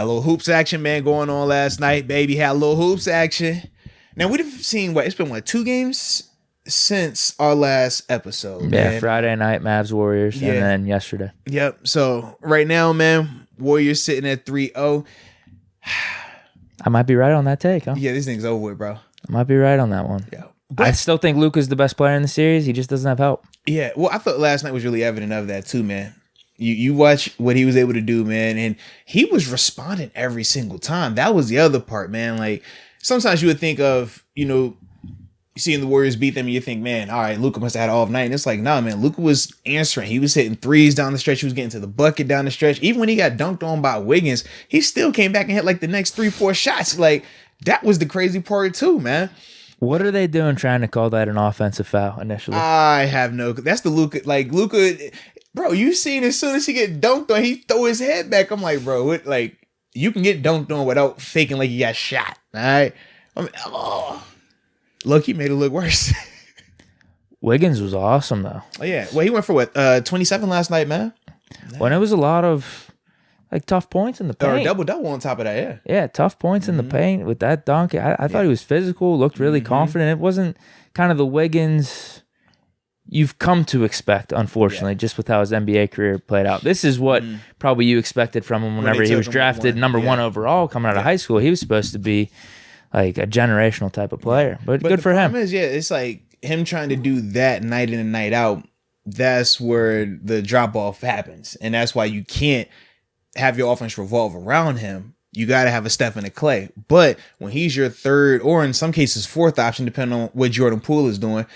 A little hoops action, man, going on last night, baby. Had a little hoops action. Now, we've seen, it's been, 2 games since our last episode, man. Yeah, Friday night, Mavs Warriors, and then yesterday. Yep. So, right now, man, Warriors sitting at 3-0. I might be right on that take, huh? Yeah, this thing's over with, bro. I might be right on that one. Yeah. I still think Luka's the best player in the series. He just doesn't have help. Yeah, well, I thought last night was really evident of that too, man. You watch what he was able to do, man, and he was responding every single time. That was the other part, man. Like, sometimes you would think of, seeing the Warriors beat them, and you think, man, all right, Luka must have had all night. And it's like, nah, man, Luka was answering. He was hitting threes down the stretch. He was getting to the bucket down the stretch. Even when he got dunked on by Wiggins, he still came back and hit like the next 3-4 shots. Like, that was the crazy part too, man. What are they doing trying to call that an offensive foul initially? I have no... That's the Luka... Like, Luka... Bro, you seen as soon as he get dunked on, he throw his head back. I'm like, bro, you can get dunked on without faking like you got shot. All right? Look, he made it look worse. Wiggins was awesome, though. Oh, yeah. Well, he went for 27 last night, man? When it was a lot of, tough points in the paint. Or double-double on top of that, yeah. Yeah, tough points in the paint with that dunk. I thought he was physical, looked really confident. It wasn't kind of the Wiggins you've come to expect, unfortunately, just with how his NBA career played out. This is what probably you expected from him whenever he was drafted number one overall coming out of high school. He was supposed to be like a generational type of player, but good for him. It's like him trying to do that night in and night out. That's where the drop off happens, and that's why you can't have your offense revolve around him. You got to have a Steph and a Clay. But when he's your third, or in some cases fourth option, depending on what Jordan Poole is doing,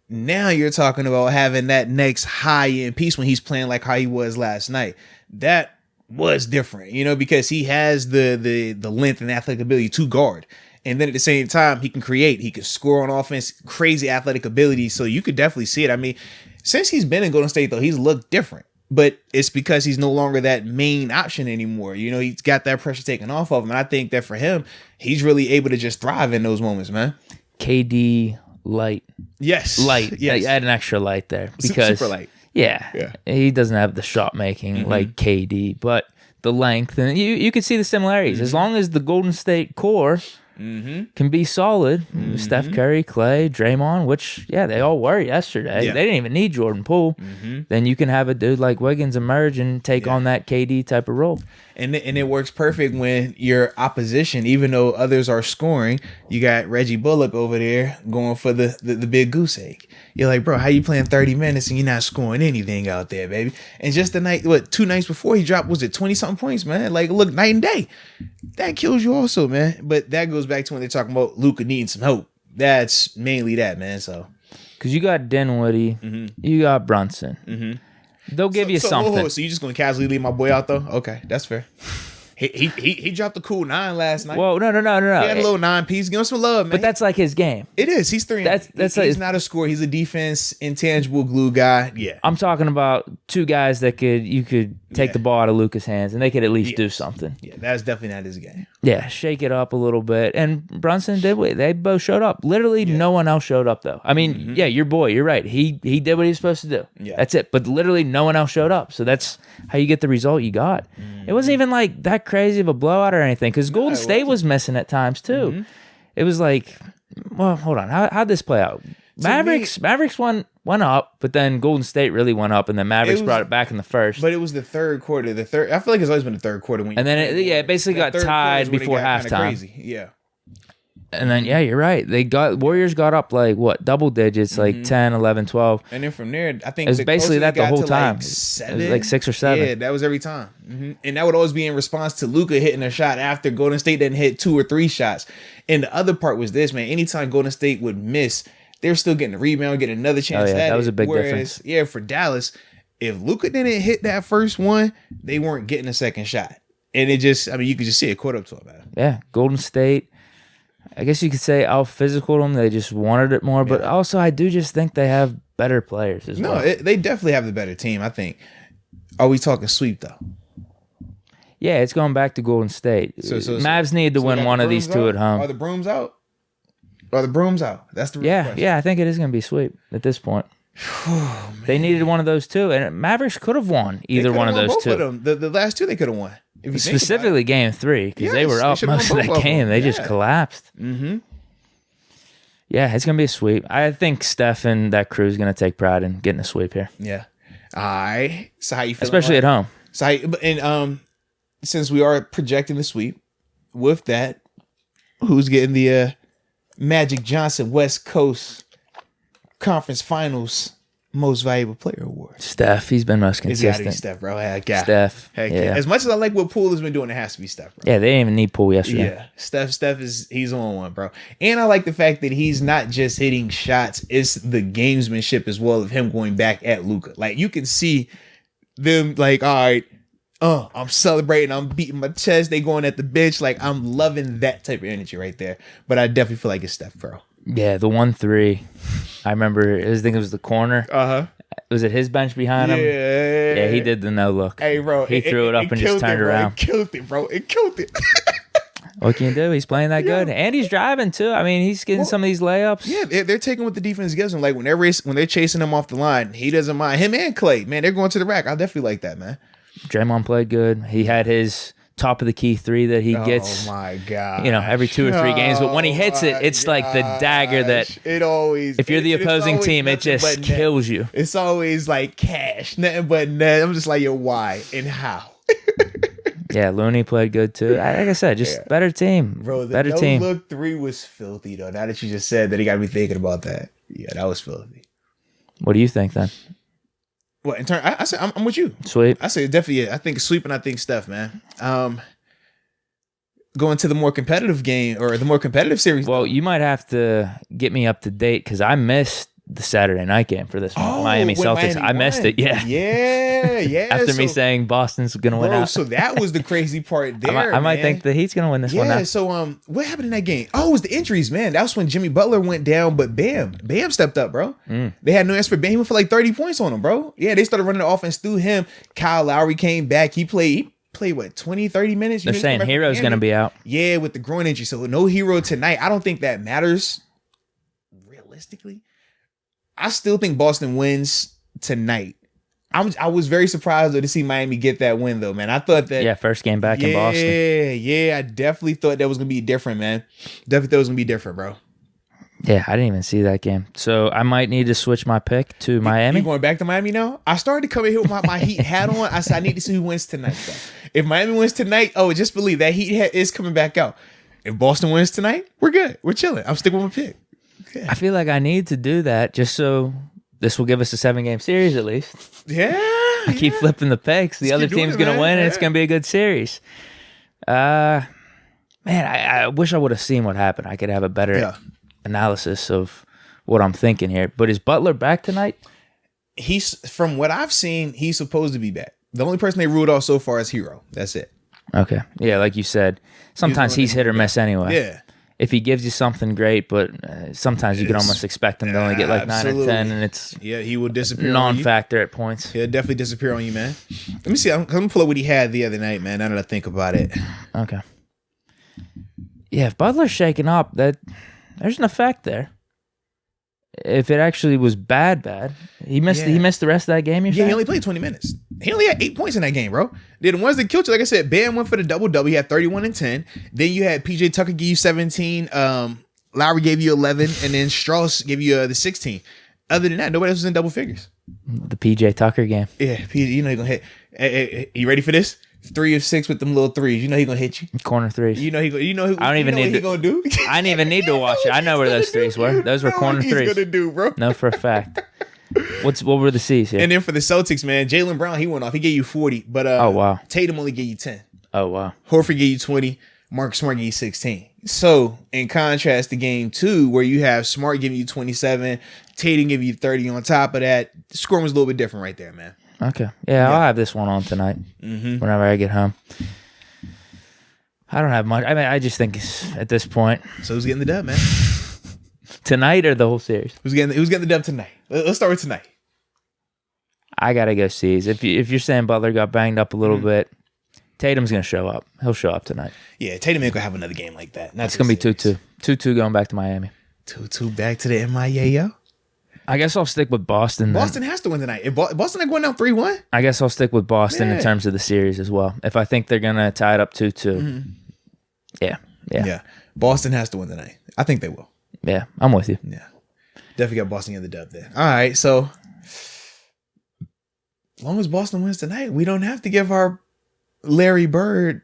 now you're talking about having that next high end piece when he's playing like how he was last night. That was different, because he has the length and athletic ability to guard. And then at the same time, he can create. He can score on offense, crazy athletic ability. So you could definitely see it. I mean, since he's been in Golden State, though, he's looked different. But it's because he's no longer that main option anymore. He's got that pressure taken off of him. And I think that for him, he's really able to just thrive in those moments, man. KD light. Yes. Light. Yes. I add an extra light there. Because, super light. Yeah. He doesn't have the shot making like KD, but the length. And you can see the similarities. As long as the Golden State core can be solid. Steph Curry, Clay, Draymond, which, they all were yesterday. Yeah. They didn't even need Jordan Poole. Then you can have a dude like Wiggins emerge and take on that KD type of role. And it works perfect when your opposition, even though others are scoring, you got Reggie Bullock over there going for the big goose egg. You're like, bro, how you playing 30 minutes and you're not scoring anything out there, baby? And just the night, 2 nights before he dropped, was it 20-something points, man? Like, look, night and day. That kills you also, man. But that goes back to when they're talking about Luka needing some help. That's mainly that, man. So, because you got Dinwiddie, you got Brunson. They'll give you something. So you just gonna casually leave my boy out though? Okay, that's fair. He dropped a cool 9 last night. Well, no. He had a little 9-piece. Give him some love, man. But that's like his game. It is. He's 3. He's not a scorer. He's a defense intangible glue guy. Yeah. I'm talking about 2 guys that you could take the ball out of Luka's hands and they could at least do something. Yeah, that's definitely not his game. Yeah, shake it up a little bit. And Brunson did. They both showed up. Literally, no one else showed up though. I mean, your boy. You're right. He did what he was supposed to do. Yeah. That's it. But literally, no one else showed up. So that's how you get the result you got. It wasn't even like that crazy of a blowout or anything because Golden State was missing at times too. It was like, well, hold on. How'd this play out? Mavericks went up, but then Golden State really went up, and then Mavericks brought it back in the first. But it was the third quarter. I feel like it's always been the third quarter. And then it basically got tied before halftime. Crazy. Yeah. And then, you're right. Warriors got up like, double digits, like 10, 11, 12. And then from there, I think it was basically that the whole time. Like 7. It was like 6 or 7. Yeah, that was every time. And that would always be in response to Luka hitting a shot after Golden State didn't hit 2 or 3 shots. And the other part was this, man. Anytime Golden State would miss, they were still getting a rebound, getting another chance at it. That was a big difference. Yeah, for Dallas, if Luka didn't hit that first one, they weren't getting a second shot. And it just, you could just see it caught up to it, man. Yeah, Golden State, I guess you could say out physical them. They just wanted it more. But also, I do just think they have better players as well. No, they definitely have the better team, I think. Are we talking sweep, though? Yeah, it's going back to Golden State. Mavs need to win one of these 2 at home. Are the brooms out? That's the real question. Yeah, I think it is going to be sweep at this point. They needed one of those 2, and Mavericks could have won either one of those 2. The last 2 they could have won. If you Specifically Game 3, because they were up most of that game. They just collapsed. Mm-hmm. Yeah, it's going to be a sweep. I think Steph and that crew is going to take pride in getting a sweep here. Yeah. All right. So how you feeling? Especially at home. So since we are projecting the sweep, with that, who's getting the Magic Johnson West Coast Conference Finals Most Valuable Player Award? Steph. He's been most consistent. It's got to be Steph, bro. Heck yeah. Steph. Heck yeah. As much as I like what Poole has been doing, it has to be Steph, bro. Yeah, they didn't even need Poole yesterday. Yeah. Steph he's on one, bro. And I like the fact that he's not just hitting shots, it's the gamesmanship as well of him going back at Luka. Like, you can see them like, all right, I'm celebrating, I'm beating my chest, they going at the bench. Like, I'm loving that type of energy right there. But I definitely feel like it's Steph, bro. Yeah, the 1-3. I remember, I think it was the corner. Uh-huh. Was it his bench behind him? Yeah, he did the no look. Hey, bro. He threw it up and just turned around. It killed it, bro. It killed it. What can you do? He's playing that good. And he's driving, too. I mean, he's getting some of these layups. Yeah, they're taking what the defense gives them. Like, when they're chasing him off the line, he doesn't mind. Him and Clay, man, they're going to the rack. I definitely like that, man. Draymond played good. He had his top of the key 3 that he gets. Oh my god! Every 2 or 3 games. But when he hits it, it's like the dagger that it always. If you're the opposing team, it just kills you. It's always like cash, nothing but net. I'm just like, yo, why and how? Yeah, Looney played good too. Like I said, just better team, bro. Better team. Look 3 was filthy though. Now that you just said that, he got me thinking about that. Yeah, that was filthy. What do you think then? Well, in turn, I said I'm with you. Sweep. I say definitely. Yeah. I think sweep and I think Steph, man. Going to the more competitive game or the more competitive series. Well, you might have to get me up to date because I missed the Saturday night game for this one. Miami Celtics. I missed it. Yeah. After me saying Boston's going to win out. So that was the crazy part there. I might think that he's going to win this one now. Yeah. So what happened in that game? Oh, it was the injuries, man. That was when Jimmy Butler went down, but Bam stepped up, bro. They had no answer for Bam. He went for like 30 points on him, bro. Yeah, they started running the offense through him. Kyle Lowry came back. He played what, 20, 30 minutes? They're saying Hero's going to be out. Yeah, with the groin injury. So no Hero tonight. I don't think that matters realistically. I still think Boston wins tonight. I was very surprised though to see Miami get that win though, man. I thought that first game back in Boston. Yeah, I definitely thought that was gonna be different, man. Definitely thought it was gonna be different, bro. Yeah, I didn't even see that game. So I might need to switch my pick to Miami. You going back to Miami now? I started to come in here with my Heat hat on. I said I need to see who wins tonight though. If Miami wins tonight, just believe that Heat hat is coming back out. If Boston wins tonight, we're good. We're chilling. I'm sticking with my pick. I feel like I need to do that just so this will give us a 7-game series at least. Yeah. I keep flipping the picks. The other team's going to win, and it's going to be a good series. Man, I wish I would have seen what happened. I could have a better analysis of what I'm thinking here. But is Butler back tonight? From what I've seen, he's supposed to be back. The only person they ruled off so far is Hero. That's it. Okay. Yeah, like you said, sometimes he's hit or miss anyway. Yeah. If he gives you something great, but sometimes you can almost expect him to only get like 9 or 10, and it's he will disappear. Non-factor at points. He'll definitely disappear on you, man. Let me see. I'm gonna pull up what he had the other night, man. Now that I think about it. Okay. Yeah, if Butler's shaking up, there's an effect there. If it actually was bad, he missed the rest of that game. He only played 20 minutes. He only had 8 points in that game, bro. The ones that killed you, like I said, Bam went for the double. He had 31 and 10. Then you had PJ Tucker give you 17. Lowry gave you 11, and then Strauss gave you the 16. Other than that, nobody else was in double figures. The PJ Tucker game. Yeah, PJ, you know he's gonna hit. Hey, you ready for this? 3 of 6 with them little threes. You know he's gonna hit you. Corner threes. You know he I don't even need to. Gonna do. I didn't even need to watch it. I know where those threes were. Those were corner threes. He's gonna do, bro. No, for a fact. What were the C's here? And then for the Celtics, man, Jaylen Brown, he went off. He gave you 40, but oh wow, Tatum only gave you 10. Oh wow, Horford gave you 20. Marcus Smart gave you 16. So in contrast to game 2, where you have Smart giving you 27, Tatum giving you 30 on top of that, the score was a little bit different right there, man. Okay. Yeah, I'll have this one on tonight whenever I get home. I don't have much. I mean, I just think at this point. So who's getting the dub, man? Tonight or the whole series? Who's getting the dub tonight? Let's start with tonight. I got to go C's. If you're saying Butler got banged up a little bit, Tatum's going to show up. He'll show up tonight. Yeah, Tatum ain't going to have another game like that. It's going to be 2-2. 2-2 going back to Miami. 2-2 back to the MIA, yo. I guess I'll stick with Boston. Boston has to win tonight. If Boston are going down 3-1. I guess I'll stick with Boston in terms of the series as well. If I think they're gonna tie it up 2-2, yeah. Boston has to win tonight. I think they will. Yeah, I'm with you. Yeah, definitely got Boston in the dub there. All right, so as long as Boston wins tonight, we don't have to give our Larry Bird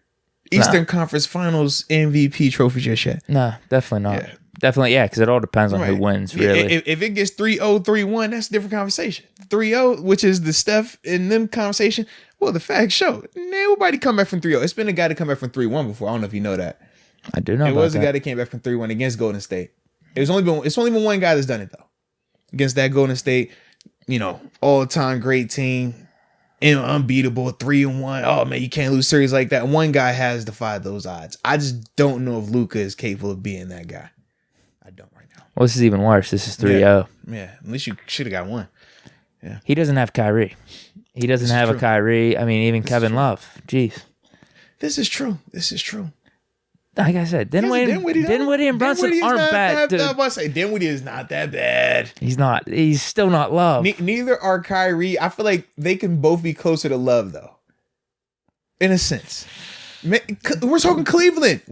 Eastern Conference Finals MVP trophy just yet. No, definitely not. Yeah. Definitely, yeah, because it all depends on who wins, really. If it gets 3-0, 3-1, that's a different conversation. 3-0, which is the Steph and them conversation, well, the facts show. Nobody come back from 3-0. It's been a guy to come back from 3-1 before. I don't know if you know that. I do know It was a guy that came back from 3-1 against Golden State. It's only been one guy that's done it, though. Against that Golden State, all-time great team, unbeatable, 3-1. Oh, man, you can't lose series like that. One guy has defied those odds. I just don't know if Luka is capable of being that guy. I don't right now. Well, this is even worse. This is 3-0. Yeah, at least you should have got one. Yeah. He doesn't have Kyrie. He doesn't have a Kyrie. I mean, even Kevin Love. Jeez. This is true. Like I said, Dinwiddie and Brunson aren't bad, dude. I was say Dinwiddie is not that bad. He's not. He's still not Love. Neither are Kyrie. I feel like they can both be closer to Love, though. In a sense. We're talking Cleveland.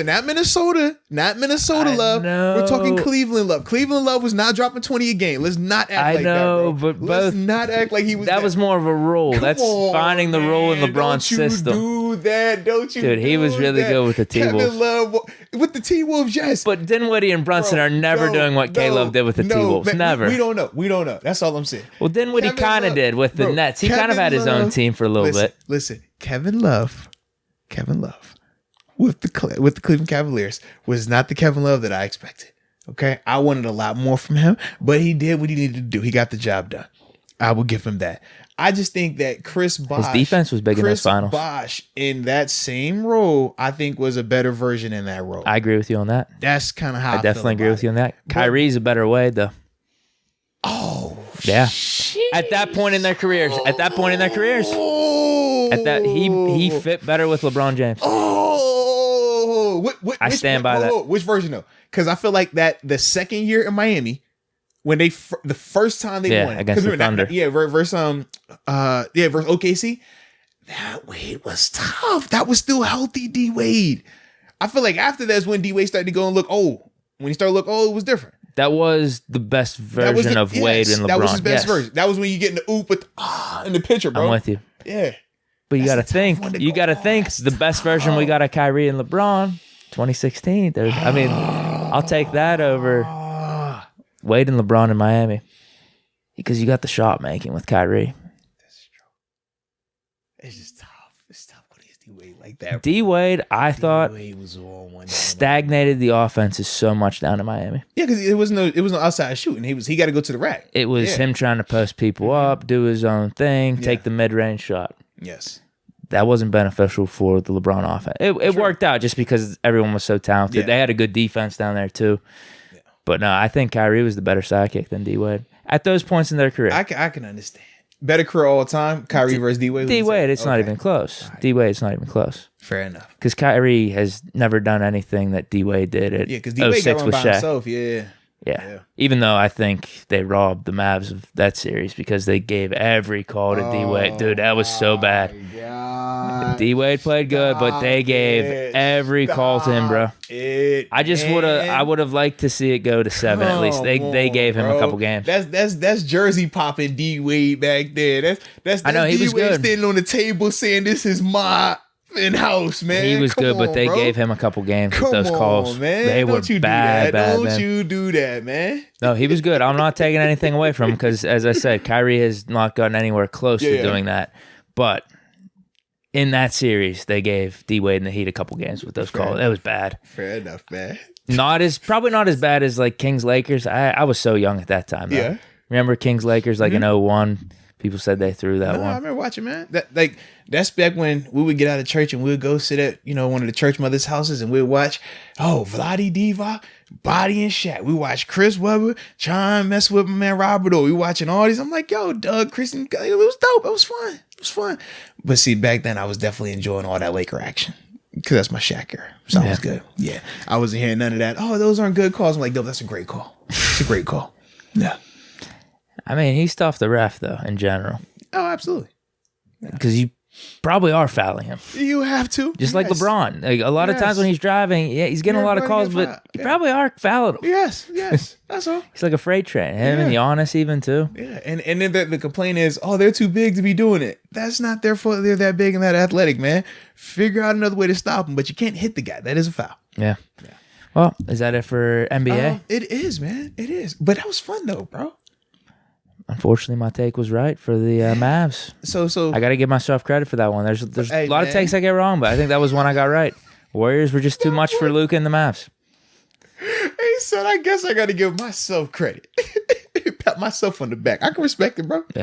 Not Minnesota. Love. We're talking Cleveland Love. Cleveland Love was not dropping 20 a game. Let's not act like that, bro. But let's not act like he was. That was more of a role. That's finding the role in LeBron's system. Don't you? Dude, he was really good with the T-Wolves. Kevin Love with the T-Wolves, yes. But Dinwiddie and Brunson are never doing what K-Love did with the T-Wolves. Never. We don't know. That's all I'm saying. Well, Dinwiddie kind of did with the Nets. He kind of had his own team for a little bit. Listen, Kevin Love with the Cleveland Cavaliers was not the Kevin Love that I expected. Okay, I wanted a lot more from him, but he did what he needed to do. He got the job done. I will give him that. I just think that Chris Bosh, his defense was big in those finals. Bosh in that same role, I think was a better version in that role. I agree with you on that. That's kind of how I definitely agree with you on that. Kyrie's a better way, though. Oh, yeah. Shit. At that point in their careers, he fit better with LeBron James. I stand by that. Which version though? Because I feel like that the second year in Miami, when the first time they won against the Thunder, versus OKC, that Wade was tough. That was still healthy D Wade. I feel like after that's when D Wade started to go and look old. When he started to look old, it was different. That was the best version of Wade and LeBron. That was his best version. That was when you get in the oop with in the picture, bro. I'm with you. Yeah. But you got to think the best version we got of Kyrie and LeBron, 2016. I mean, I'll take that over Wade and LeBron in Miami because you got the shot making with Kyrie. That's true. It's just tough. It's tough when he's D-Wade like that. D-Wade, I thought, was on one stagnated the offenses so much down in Miami. Yeah, because it was no outside shooting. He got to go to the rack. It was him trying to post people up, do his own thing, take the mid-range shot. Yes. That wasn't beneficial for the LeBron offense. It worked out just because everyone was so talented. Yeah. They had a good defense down there too. Yeah. But no, I think Kyrie was the better sidekick than D-Wade at those points in their career. I can understand. Better career all the time, Kyrie versus D-Wade? D-Wade, it's not even close. Right. D-Wade's not even close. Fair enough. Because Kyrie has never done anything that D-Wade did at 06 with Shaq. Himself, Yeah. Even though I think they robbed the Mavs of that series because they gave every call to D-Wade. Dude, that was so bad. D-Wade played good, but they gave every call to him, bro. I would have liked to see it go to 7 at least. They gave him a couple games. That's jersey popping D-Wade back there. That's I know he was good. Standing on the table saying this is my in-house, man. He was good, but they gave him a couple games with those calls. Man. They were bad, Don't you do that, man. No, he was good. I'm not taking anything away from him because, as I said, Kyrie has not gotten anywhere close to doing that. But in that series, they gave D-Wade and the Heat a couple games with those calls. It was bad. Fair enough, man. Probably not as bad as like Kings Lakers. I was so young at that time. Though. Yeah. Remember Kings Lakers like in 01? People said they threw that one. I remember watching, man. That's back when we would get out of church and we would go sit at, one of the church mothers' houses and we'd watch, Vlade Divac, Body and Shaq. We watch Chris Webber trying to mess with my man Robert. We watching all these. I'm like, yo, Doug, Chris, it was dope. It was fun. But see, back then I was definitely enjoying all that Laker action because that's my Shaq era. So I was good. Yeah. I wasn't hearing none of that. Oh, those aren't good calls. I'm like, dope, that's a great call. It's a great call. Yeah. I mean, he's tough to ref though in general Oh, absolutely. because you probably are fouling him. You have to. Just like LeBron. Like, a lot of times Yes. when he's driving, yeah, he's getting a You're lot of gonna calls, get but fouled. you Yeah. probably are fouling him. Yes. That's all. He's like a freight train. Him and Giannis even too. Yeah, and then the complaint is, oh, they're too big to be doing it. That's not their fault. They're that big and that athletic, man. Figure out another way to stop them, but you can't hit the guy. That is a foul. Yeah. Well, is that it for NBA? It is, man. It is. But that was fun though, bro. Unfortunately, my take was right for the Mavs. So I got to give myself credit for that one. There's Hey, a lot of man. takes I get wrong, but I think that was one I got right. Warriors were just too much for Luka and the Mavs. he said, I guess I got to give myself credit. Pat myself on the back. I can respect it, bro. Yeah.